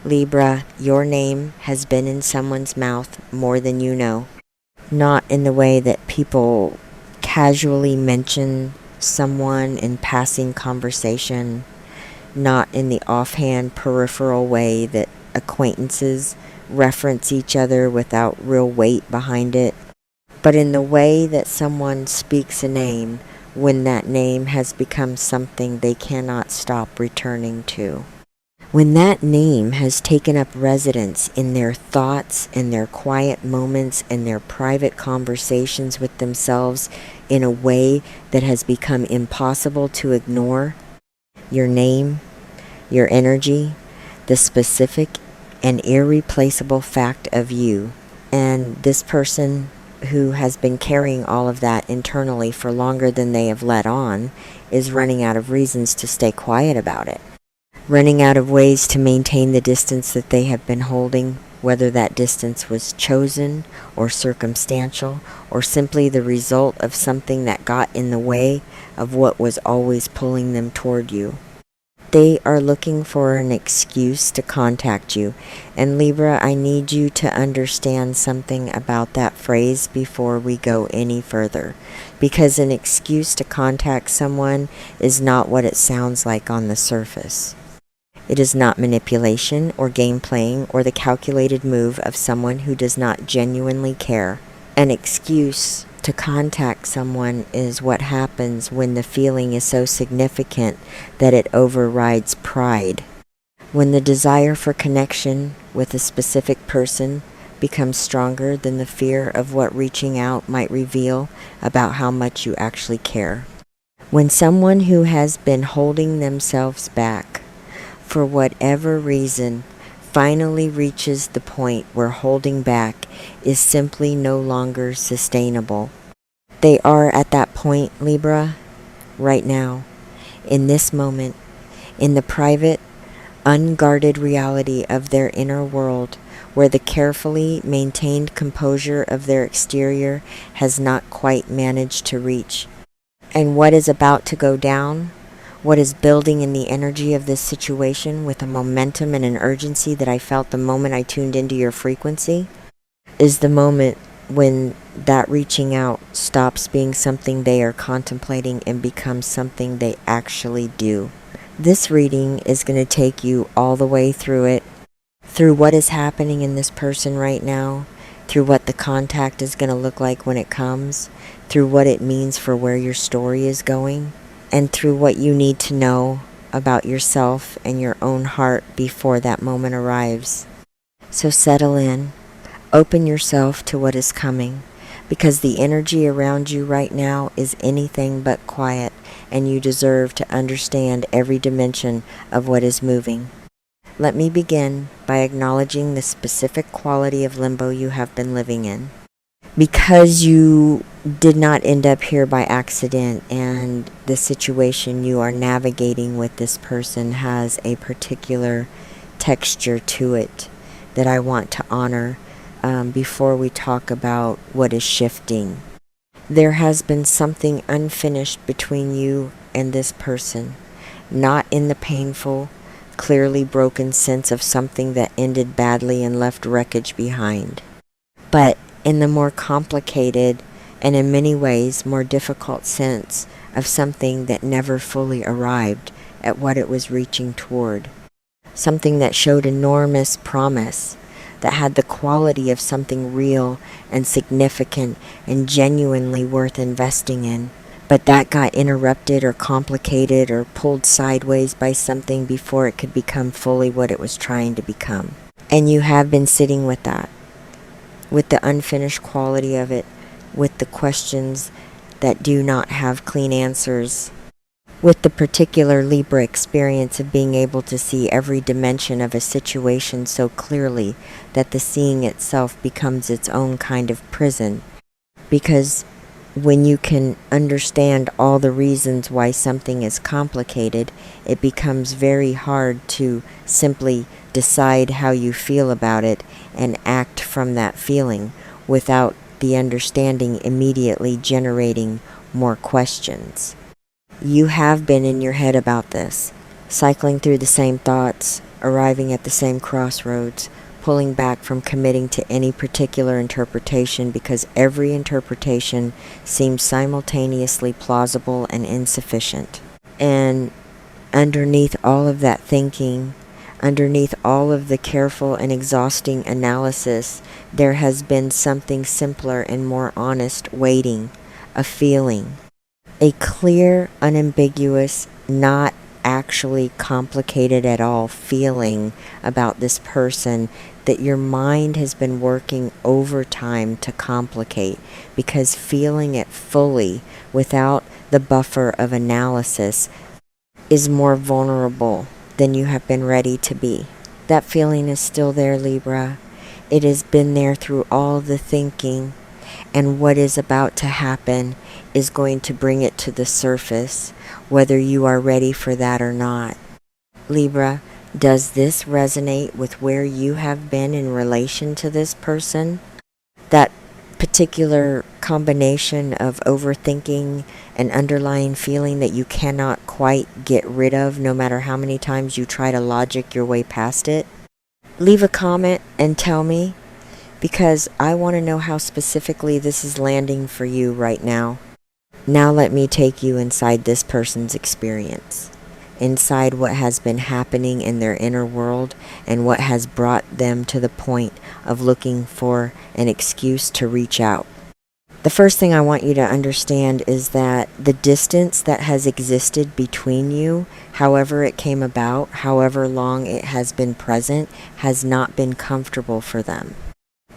Libra, your name has been in someone's mouth more than you know. Not in the way that people casually mention someone in passing conversation, not in the offhand peripheral way that acquaintances reference each other without real weight behind it, but in the way that someone speaks a name when that name has become something they cannot stop returning to. When that name has taken up residence in their thoughts and their quiet moments and their private conversations with themselves in a way that has become impossible to ignore, your name, your energy, the specific and irreplaceable fact of you, and this person who has been carrying all of that internally for longer than they have let on is running out of reasons to stay quiet about it. Running out of ways to maintain the distance that they have been holding, whether that distance was chosen or circumstantial or simply the result of something that got in the way of what was always pulling them toward you. They are looking for an excuse to contact you. And Libra, I need you to understand something about that phrase before we go any further. Because an excuse to contact someone is not what it sounds like on the surface. It is not manipulation or game playing or the calculated move of someone who does not genuinely care. An excuse to contact someone is what happens when the feeling is so significant that it overrides pride. When the desire for connection with a specific person becomes stronger than the fear of what reaching out might reveal about how much you actually care. When someone who has been holding themselves back for whatever reason finally reaches the point where holding back is simply no longer sustainable. They are at that point, Libra, right now, in this moment, in the private, unguarded reality of their inner world, where the carefully maintained composure of their exterior has not quite managed to reach. And what is about to go down, what is building in the energy of this situation with a momentum and an urgency that I felt the moment I tuned into your frequency, is the moment when that reaching out stops being something they are contemplating and becomes something they actually do. This reading is going to take you all the way through it, through what is happening in this person right now, through what the contact is going to look like when it comes, through what it means for where your story is going, and through what you need to know about yourself and your own heart before that moment arrives. So settle in, open yourself to what is coming, because the energy around you right now is anything but quiet, and you deserve to understand every dimension of what is moving. Let me begin by acknowledging the specific quality of limbo you have been living in. Because you did not end up here by accident, and the situation you are navigating with this person has a particular texture to it that I want to honor before we talk about what is shifting. There has been something unfinished between you and this person, not in the painful, clearly broken sense of something that ended badly and left wreckage behind, but in the more complicated and in many ways more difficult sense of something that never fully arrived at what it was reaching toward. Something that showed enormous promise, that had the quality of something real and significant and genuinely worth investing in, but that got interrupted or complicated or pulled sideways by something before it could become fully what it was trying to become. And you have been sitting with that, with the unfinished quality of it, with the questions that do not have clean answers, with the particular Libra experience of being able to see every dimension of a situation so clearly that the seeing itself becomes its own kind of prison. Because when you can understand all the reasons why something is complicated, it becomes very hard to simply decide how you feel about it and act from that feeling without the understanding immediately generating more questions. You have been in your head about this, cycling through the same thoughts, arriving at the same crossroads, pulling back from committing to any particular interpretation because every interpretation seems simultaneously plausible and insufficient. And underneath all of that thinking, underneath all of the careful and exhausting analysis, there has been something simpler and more honest waiting, a feeling, a clear, unambiguous, not actually complicated at all feeling about this person that your mind has been working overtime to complicate, because feeling it fully without the buffer of analysis is more vulnerable than you have been ready to be. That feeling is still there, Libra. It has been there through all the thinking, and what is about to happen is going to bring it to the surface, whether you are ready for that or not. Libra, does this resonate with where you have been in relation to this person? That particular combination of overthinking and underlying feeling that you cannot quite get rid of no matter how many times you try to logic your way past it? Leave a comment and tell me, because I want to know how specifically this is landing for you right now. Now let me take you inside this person's experience, inside what has been happening in their inner world and what has brought them to the point of looking for an excuse to reach out. The first thing I want you to understand is that the distance that has existed between you, however it came about, however long it has been present, has not been comfortable for them.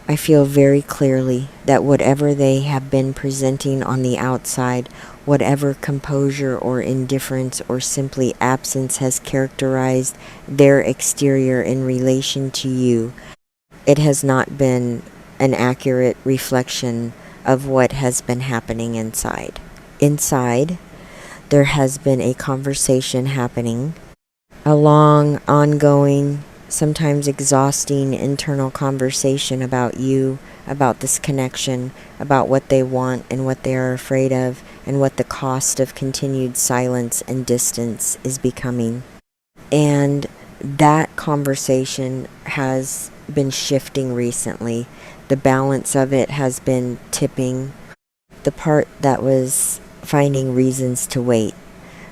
I feel very clearly that whatever they have been presenting on the outside, whatever composure or indifference or simply absence has characterized their exterior in relation to you, it has not been an accurate reflection of what has been happening inside. Inside, there has been a conversation happening, a long, ongoing, sometimes exhausting internal conversation about you, about this connection, about what they want and what they are afraid of, and what the cost of continued silence and distance is becoming. And that conversation has been shifting recently. The balance of it has been tipping. The part that was finding reasons to wait,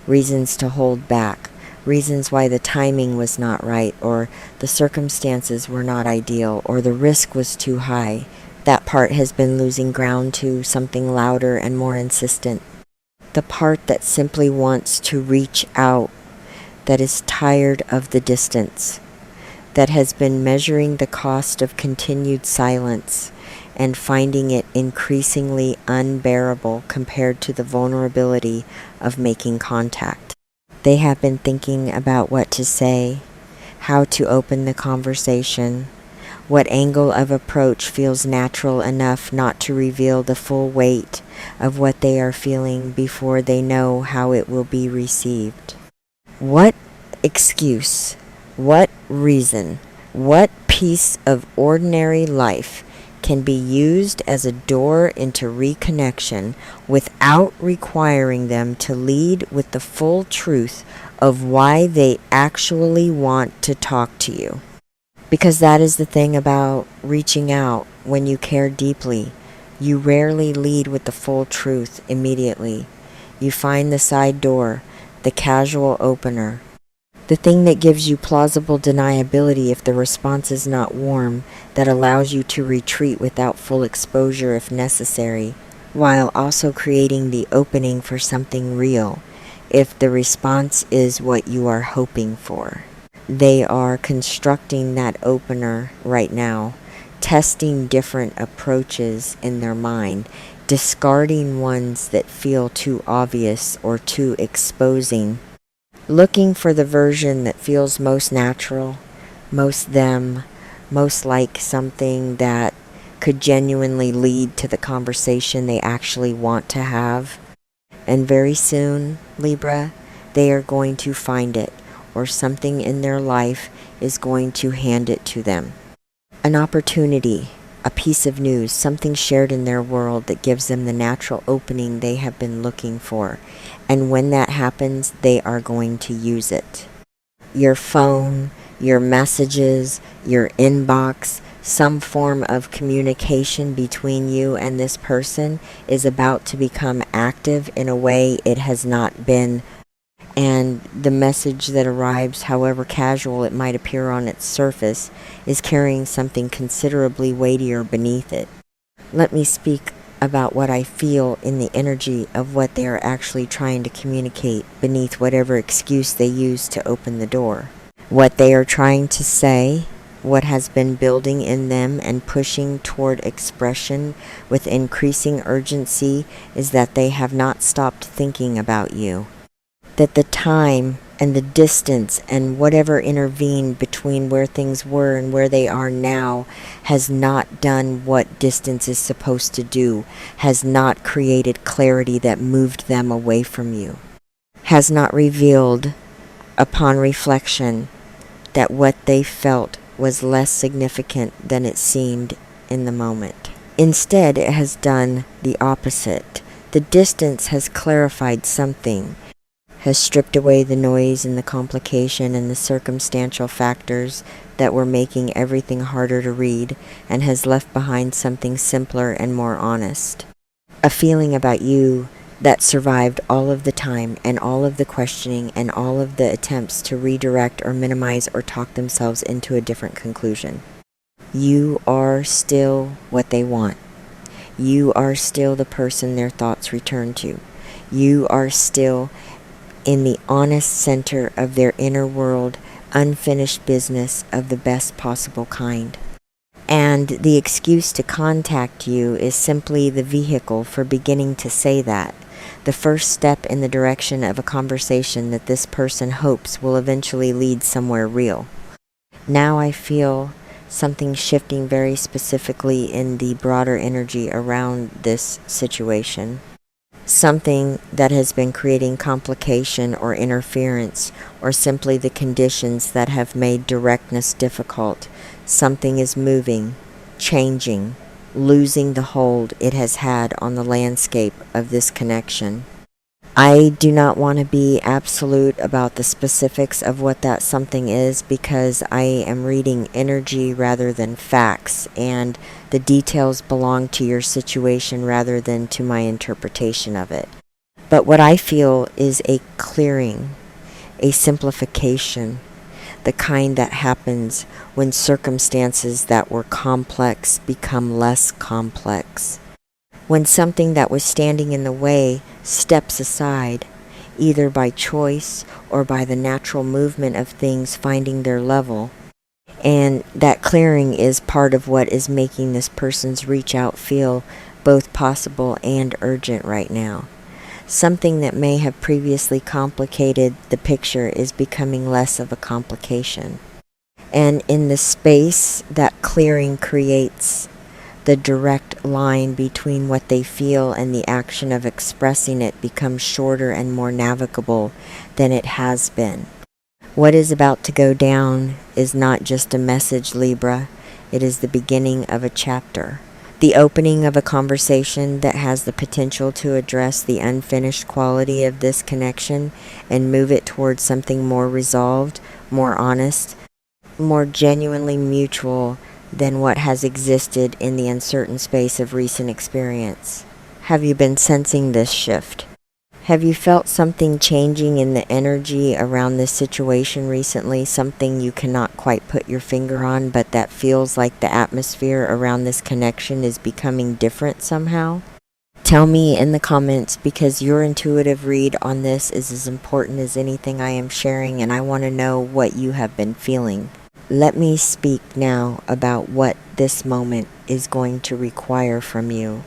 reasons to hold back, reasons why the timing was not right, or the circumstances were not ideal, or the risk was too high, that part has been losing ground to something louder and more insistent. The part that simply wants to reach out, that is tired of the distance, that has been measuring the cost of continued silence and finding it increasingly unbearable compared to the vulnerability of making contact. They have been thinking about what to say, how to open the conversation, what angle of approach feels natural enough not to reveal the full weight of what they are feeling before they know how it will be received. What excuse, what reason, what piece of ordinary life can be used as a door into reconnection without requiring them to lead with the full truth of why they actually want to talk to you? Because that is the thing about reaching out when you care deeply. You rarely lead with the full truth immediately. You find the side door, the casual opener, the thing that gives you plausible deniability if the response is not warm, that allows you to retreat without full exposure if necessary, while also creating the opening for something real if the response is what you are hoping for. They are constructing that opener right now, testing different approaches in their mind, discarding ones that feel too obvious or too exposing, looking for the version that feels most natural, most them, most like something that could genuinely lead to the conversation they actually want to have. And very soon, Libra, they are going to find it, or something in their life is going to hand it to them. An opportunity, a piece of news, something shared in their world that gives them the natural opening they have been looking for. And when that happens, they are going to use it. Your phone, your messages, your inbox, some form of communication between you and this person is about to become active in a way it has not been. And the message that arrives, however casual it might appear on its surface, is carrying something considerably weightier beneath it. Let me speak about what I feel in the energy of what they are actually trying to communicate beneath whatever excuse they use to open the door. What they are trying to say, what has been building in them and pushing toward expression with increasing urgency, is that they have not stopped thinking about you. That the time and the distance and whatever intervened between where things were and where they are now has not done what distance is supposed to do, has not created clarity that moved them away from you, has not revealed upon reflection that what they felt was less significant than it seemed in the moment. Instead, it has done the opposite. The distance has clarified something, has stripped away the noise and the complication and the circumstantial factors that were making everything harder to read, and has left behind something simpler and more honest. A feeling about you that survived all of the time and all of the questioning and all of the attempts to redirect or minimize or talk themselves into a different conclusion. You are still what they want. You are still the person their thoughts return to. You are still in the honest center of their inner world, unfinished business of the best possible kind. And the excuse to contact you is simply the vehicle for beginning to say that, the first step in the direction of a conversation that this person hopes will eventually lead somewhere real. Now I feel something shifting very specifically in the broader energy around this situation. Something that has been creating complication or interference, or simply the conditions that have made directness difficult. Something is moving, changing, losing the hold it has had on the landscape of this connection. I do not want to be absolute about the specifics of what that something is, because I am reading energy rather than facts, and the details belong to your situation rather than to my interpretation of it. But what I feel is a clearing, a simplification, the kind that happens when circumstances that were complex become less complex. When something that was standing in the way steps aside, either by choice or by the natural movement of things finding their level. And that clearing is part of what is making this person's reach out feel both possible and urgent right now. Something that may have previously complicated the picture is becoming less of a complication. And in the space that clearing creates, the direct line between what they feel and the action of expressing it becomes shorter and more navigable than it has been. What is about to go down is not just a message, Libra. It is the beginning of a chapter. The opening of a conversation that has the potential to address the unfinished quality of this connection and move it towards something more resolved, more honest, more genuinely mutual than what has existed in the uncertain space of recent experience. Have you been sensing this shift? Have you felt something changing in the energy around this situation recently, something you cannot quite put your finger on, but that feels like the atmosphere around this connection is becoming different somehow? Tell me in the comments, because your intuitive read on this is as important as anything I am sharing, and I want to know what you have been feeling. Let me speak now about what this moment is going to require from you,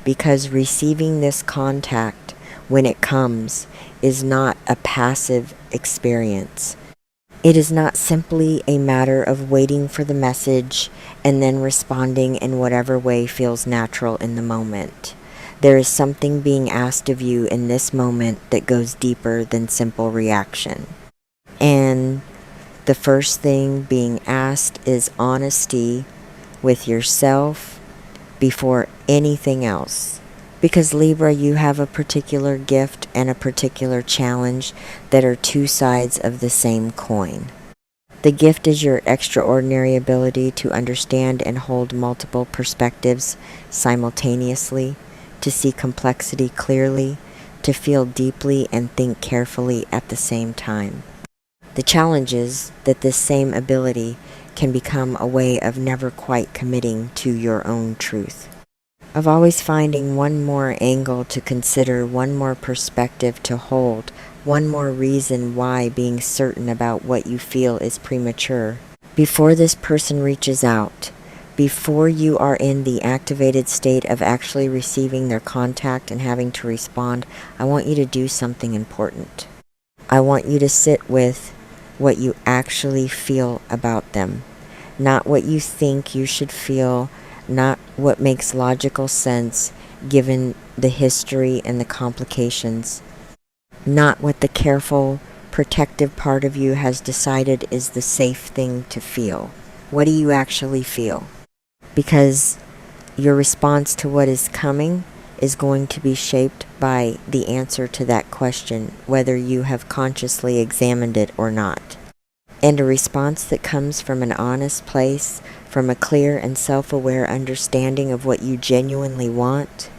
because receiving this contact when it comes is not a passive experience. It is not simply a matter of waiting for the message and then responding in whatever way feels natural in the moment. There is something being asked of you in this moment that goes deeper than simple reaction. And the first thing being asked is honesty with yourself before anything else. Because Libra, you have a particular gift and a particular challenge that are two sides of the same coin. The gift is your extraordinary ability to understand and hold multiple perspectives simultaneously, to see complexity clearly, to feel deeply and think carefully at the same time. The challenge is that this same ability can become a way of never quite committing to your own truth, of always finding one more angle to consider, one more perspective to hold, one more reason why being certain about what you feel is premature. Before this person reaches out, before you are in the activated state of actually receiving their contact and having to respond, I want you to do something important. I want you to sit with what you actually feel about them, not what you think you should feel, not what makes logical sense given the history and the complications, not what the careful, protective part of you has decided is the safe thing to feel. What do you actually feel? Because your response to what is coming is going to be shaped by the answer to that question, whether you have consciously examined it or not. And a response that comes from an honest place, from a clear and self-aware understanding of what you genuinely want,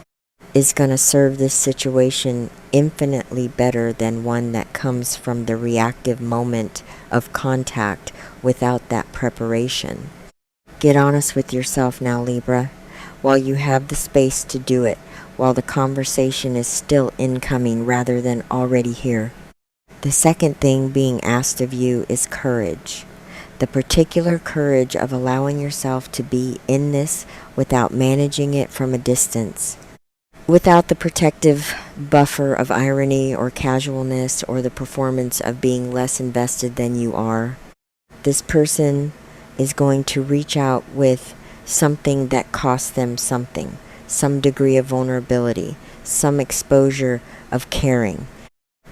is going to serve this situation infinitely better than one that comes from the reactive moment of contact without that preparation. Get honest with yourself now, Libra, while you have the space to do it, while the conversation is still incoming rather than already here. The second thing being asked of you is courage. The particular courage of allowing yourself to be in this without managing it from a distance, without the protective buffer of irony or casualness or the performance of being less invested than you are. This person is going to reach out with something that costs them something, some degree of vulnerability, some exposure of caring.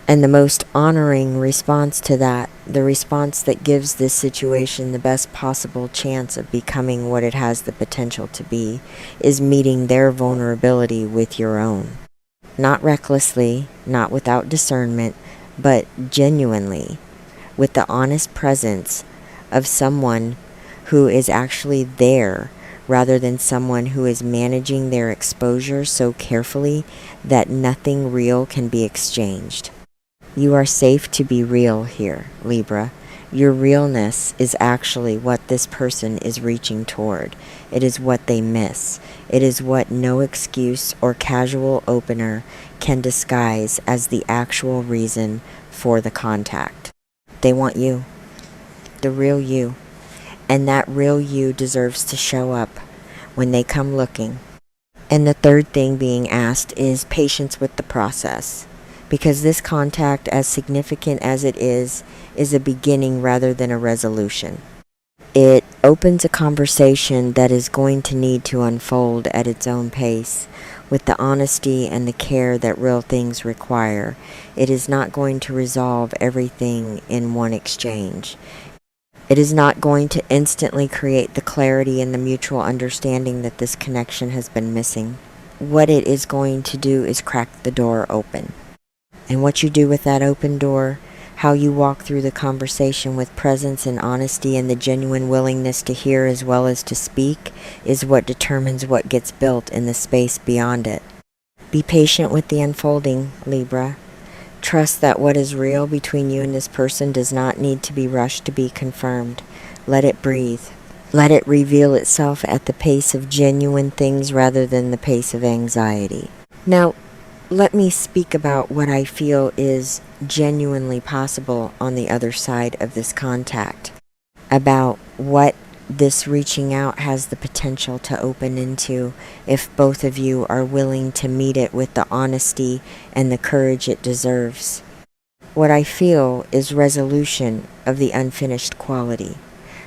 And the most honoring response to that, the response that gives this situation the best possible chance of becoming what it has the potential to be, is meeting their vulnerability with your own. Not recklessly, not without discernment, but genuinely, with the honest presence of someone who is actually there, rather than someone who is managing their exposure so carefully that nothing real can be exchanged. You are safe to be real here, Libra. Your realness is actually what this person is reaching toward. It is what they miss. It is what no excuse or casual opener can disguise as the actual reason for the contact. They want you, the real you. And that real you deserves to show up when they come looking. And the third thing being asked is patience with the process. Because this contact, as significant as it is a beginning rather than a resolution. It opens a conversation that is going to need to unfold at its own pace, with the honesty and the care that real things require. It is not going to resolve everything in one exchange. It is not going to instantly create the clarity and the mutual understanding that this connection has been missing. What it is going to do is crack the door open. And what you do with that open door, how you walk through the conversation with presence and honesty and the genuine willingness to hear as well as to speak, is what determines what gets built in the space beyond it. Be patient with the unfolding, Libra. Trust that what is real between you and this person does not need to be rushed to be confirmed. Let it breathe. Let it reveal itself at the pace of genuine things rather than the pace of anxiety. Now, let me speak about what I feel is genuinely possible on the other side of this contact, about what this reaching out has the potential to open into if both of you are willing to meet it with the honesty and the courage it deserves. What I feel is resolution of the unfinished quality,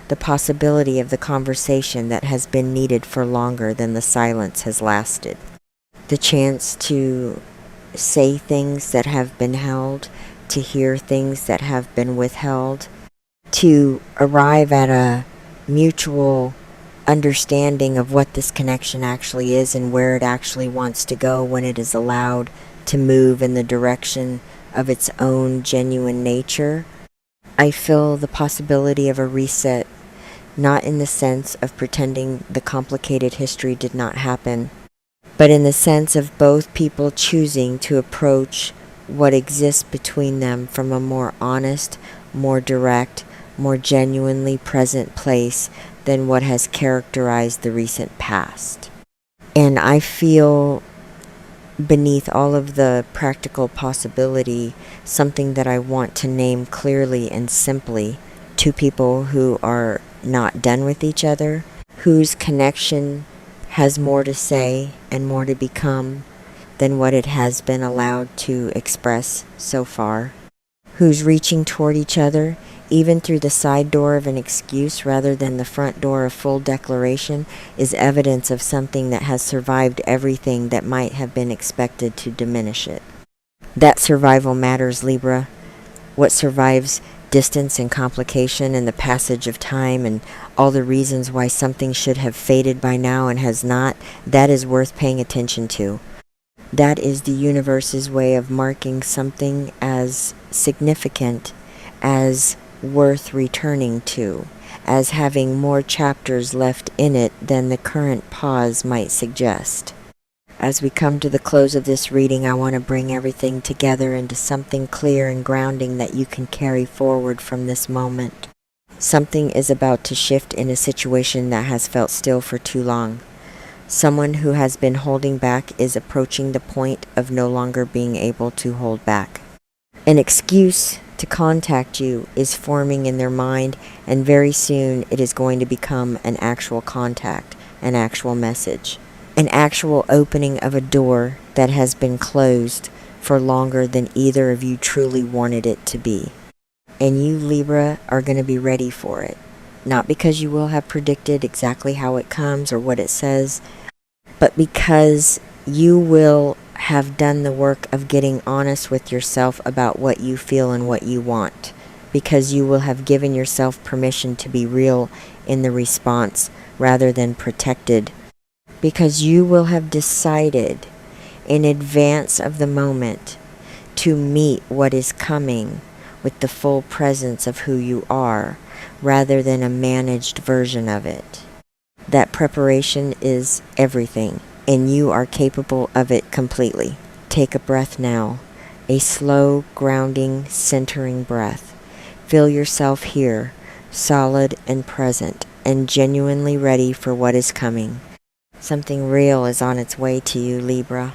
the possibility of the conversation that has been needed for longer than the silence has lasted, the chance to say things that have been held, to hear things that have been withheld, to arrive at a mutual understanding of what this connection actually is and where it actually wants to go when it is allowed to move in the direction of its own genuine nature. I feel the possibility of a reset, not in the sense of pretending the complicated history did not happen, but in the sense of both people choosing to approach what exists between them from a more honest, more direct, more genuinely present place than what has characterized the recent past. And I feel beneath all of the practical possibility, something that I want to name clearly and simply: two people who are not done with each other, whose connection has more to say and more to become than what it has been allowed to express so far, who's reaching toward each other even through the side door of an excuse rather than the front door of full declaration, is evidence of something that has survived everything that might have been expected to diminish it. That survival matters, Libra. What survives distance and complication and the passage of time and all the reasons why something should have faded by now and has not, that is worth paying attention to. That is the universe's way of marking something as significant, as worth returning to, as having more chapters left in it than the current pause might suggest. As we come to the close of this reading, I want to bring everything together into something clear and grounding that you can carry forward from this moment. Something is about to shift in a situation that has felt still for too long. Someone who has been holding back is approaching the point of no longer being able to hold back. An excuse to contact you is forming in their mind, and very soon it is going to become an actual contact, an actual message, an actual opening of a door that has been closed for longer than either of you truly wanted it to be. And you, Libra, are going to be ready for it. Not because you will have predicted exactly how it comes or what it says, but because you will have done the work of getting honest with yourself about what you feel and what you want, because you will have given yourself permission to be real in the response rather than protected, because you will have decided in advance of the moment to meet what is coming with the full presence of who you are rather than a managed version of it. That preparation is everything, and you are capable of it completely. Take a breath now, a slow, grounding, centering breath. Feel yourself here, solid and present, and genuinely ready for what is coming. Something real is on its way to you, Libra.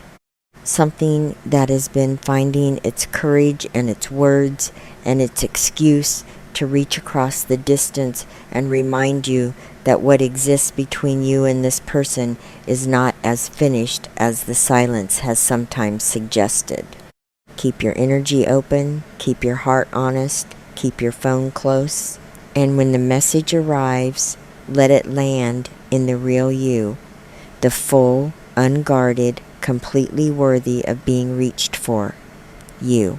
Something that has been finding its courage and its words and its excuse to reach across the distance and remind you that what exists between you and this person is not as finished as the silence has sometimes suggested. Keep your energy open, keep your heart honest, keep your phone close, and when the message arrives, let it land in the real you, the full, unguarded, completely worthy of being reached for, you.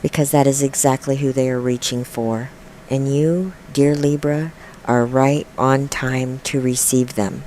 Because that is exactly who they are reaching for. And you, dear Libra, are right on time to receive them.